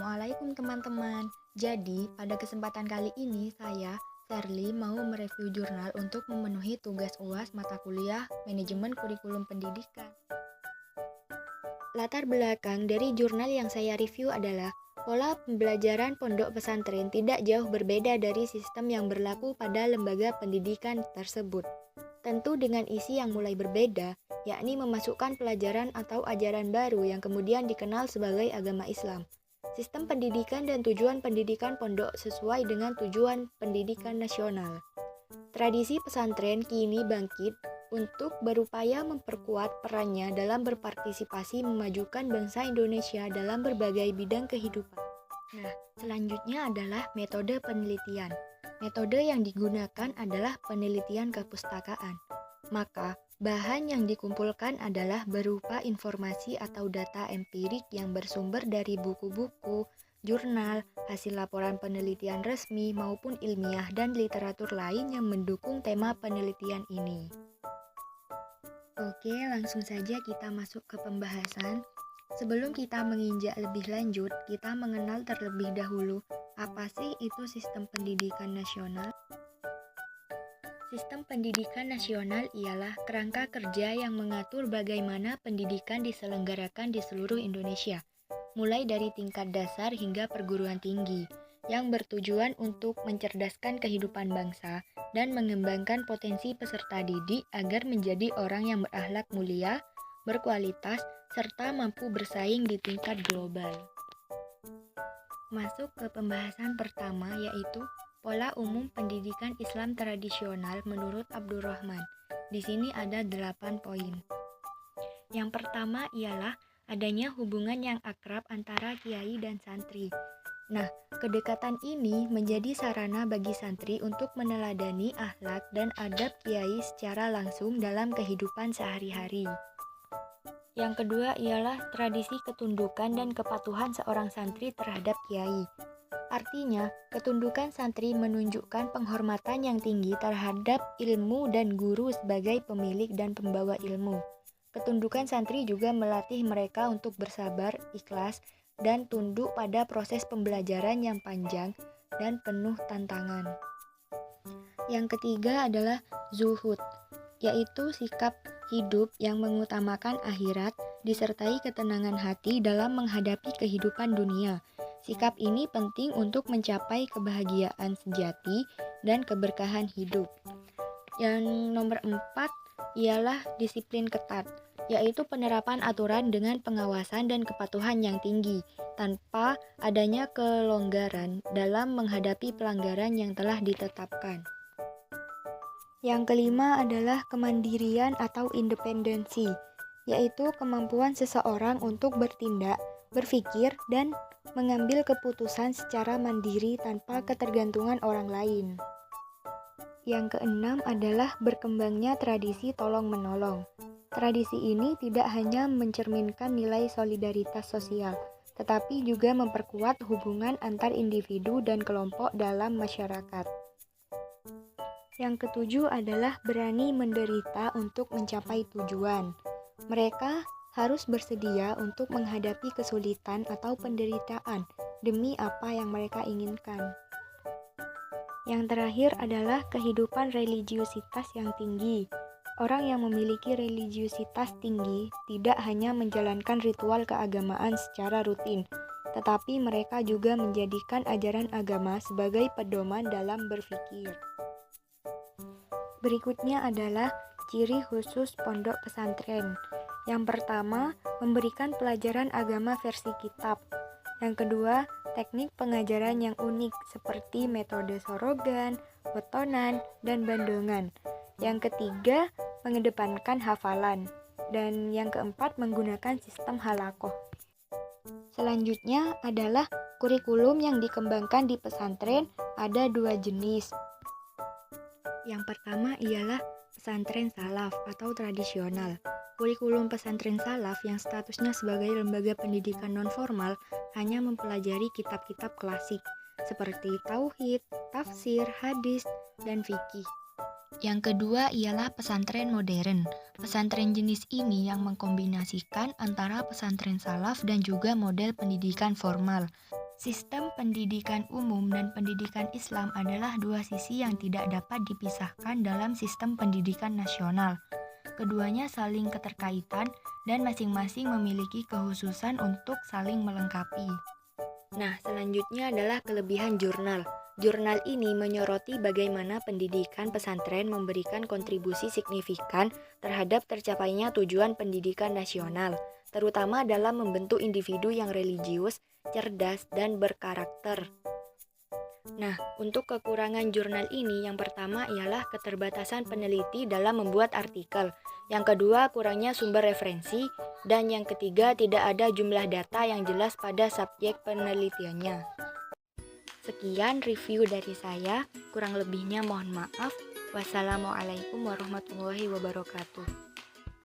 Assalamualaikum teman-teman. Jadi, pada kesempatan kali ini saya, Sherly, mau mereview jurnal untuk memenuhi tugas UAS mata kuliah Manajemen Kurikulum Pendidikan. Latar belakang dari jurnal yang saya review adalah pola pembelajaran pondok pesantren tidak jauh berbeda dari sistem yang berlaku pada lembaga pendidikan tersebut. Tentu dengan isi yang mulai berbeda, yakni memasukkan pelajaran atau ajaran baru yang kemudian dikenal sebagai agama Islam. Sistem pendidikan dan tujuan pendidikan pondok sesuai dengan tujuan pendidikan nasional. Tradisi pesantren kini bangkit untuk berupaya memperkuat perannya dalam berpartisipasi memajukan bangsa Indonesia dalam berbagai bidang kehidupan. Nah, selanjutnya adalah metode penelitian. Metode yang digunakan adalah penelitian kepustakaan. Maka, bahan yang dikumpulkan adalah berupa informasi atau data empirik yang bersumber dari buku-buku, jurnal, hasil laporan penelitian resmi maupun ilmiah dan literatur lain yang mendukung tema penelitian ini. Oke, langsung saja kita masuk ke pembahasan. Sebelum kita menginjak lebih lanjut, kita mengenal terlebih dahulu apa sih itu sistem pendidikan nasional. Sistem pendidikan nasional ialah kerangka kerja yang mengatur bagaimana pendidikan diselenggarakan di seluruh Indonesia, mulai dari tingkat dasar hingga perguruan tinggi, yang bertujuan untuk mencerdaskan kehidupan bangsa dan mengembangkan potensi peserta didik agar menjadi orang yang berakhlak mulia, berkualitas, serta mampu bersaing di tingkat global. Masuk ke pembahasan pertama, yaitu pola umum pendidikan Islam tradisional menurut Abdurrahman. Di sini ada 8 poin. Yang pertama ialah adanya hubungan yang akrab antara kiai dan santri. Nah, kedekatan ini menjadi sarana bagi santri untuk meneladani akhlak dan adab kiai secara langsung dalam kehidupan sehari-hari. Yang kedua ialah tradisi ketundukan dan kepatuhan seorang santri terhadap kiai. Artinya, ketundukan santri menunjukkan penghormatan yang tinggi terhadap ilmu dan guru sebagai pemilik dan pembawa ilmu. Ketundukan santri juga melatih mereka untuk bersabar, ikhlas, dan tunduk pada proses pembelajaran yang panjang dan penuh tantangan. Yang ketiga adalah zuhud, yaitu sikap hidup yang mengutamakan akhirat disertai ketenangan hati dalam menghadapi kehidupan dunia. Sikap ini penting untuk mencapai kebahagiaan sejati dan keberkahan hidup. Yang nomor 4 ialah disiplin ketat, yaitu penerapan aturan dengan pengawasan dan kepatuhan yang tinggi, tanpa adanya kelonggaran dalam menghadapi pelanggaran yang telah ditetapkan. Yang kelima adalah kemandirian atau independensi, yaitu kemampuan seseorang untuk bertindak, berpikir, dan mengambil keputusan secara mandiri tanpa ketergantungan orang lain. Yang keenam adalah berkembangnya tradisi tolong-menolong. Tradisi ini tidak hanya mencerminkan nilai solidaritas sosial, tetapi juga memperkuat hubungan antar individu dan kelompok dalam masyarakat. Yang ketujuh adalah berani menderita untuk mencapai tujuan. Mereka harus bersedia untuk menghadapi kesulitan atau penderitaan demi apa yang mereka inginkan. Yang terakhir adalah kehidupan religiusitas yang tinggi. Orang yang memiliki religiusitas tinggi tidak hanya menjalankan ritual keagamaan secara rutin, tetapi mereka juga menjadikan ajaran agama sebagai pedoman dalam berpikir. Berikutnya adalah ciri khusus pondok pesantren. Yang pertama, memberikan pelajaran agama versi kitab. Yang kedua, teknik pengajaran yang unik seperti metode sorogan, wetonan, dan bandongan. Yang ketiga, mengedepankan hafalan. Dan yang keempat, menggunakan sistem halakoh. Selanjutnya adalah kurikulum yang dikembangkan di pesantren ada 2 jenis. Yang pertama ialah pesantren salaf atau tradisional. Kurikulum pesantren salaf yang statusnya sebagai lembaga pendidikan non-formal hanya mempelajari kitab-kitab klasik seperti tauhid, tafsir, hadis, dan fikih. Yang kedua ialah pesantren modern. Pesantren jenis ini yang mengkombinasikan antara pesantren salaf dan juga model pendidikan formal. Sistem pendidikan umum dan pendidikan Islam adalah dua sisi yang tidak dapat dipisahkan dalam sistem pendidikan nasional. Keduanya saling keterkaitan dan masing-masing memiliki kekhususan untuk saling melengkapi. Nah, selanjutnya adalah kelebihan jurnal. Jurnal ini menyoroti bagaimana pendidikan pesantren memberikan kontribusi signifikan terhadap tercapainya tujuan pendidikan nasional, terutama dalam membentuk individu yang religius, cerdas, dan berkarakter. Nah, untuk kekurangan jurnal ini, yang pertama ialah keterbatasan peneliti dalam membuat artikel. Yang kedua, kurangnya sumber referensi. Dan yang ketiga, tidak ada jumlah data yang jelas pada subjek penelitiannya. Sekian review dari saya, kurang lebihnya mohon maaf. Wassalamualaikum warahmatullahi wabarakatuh.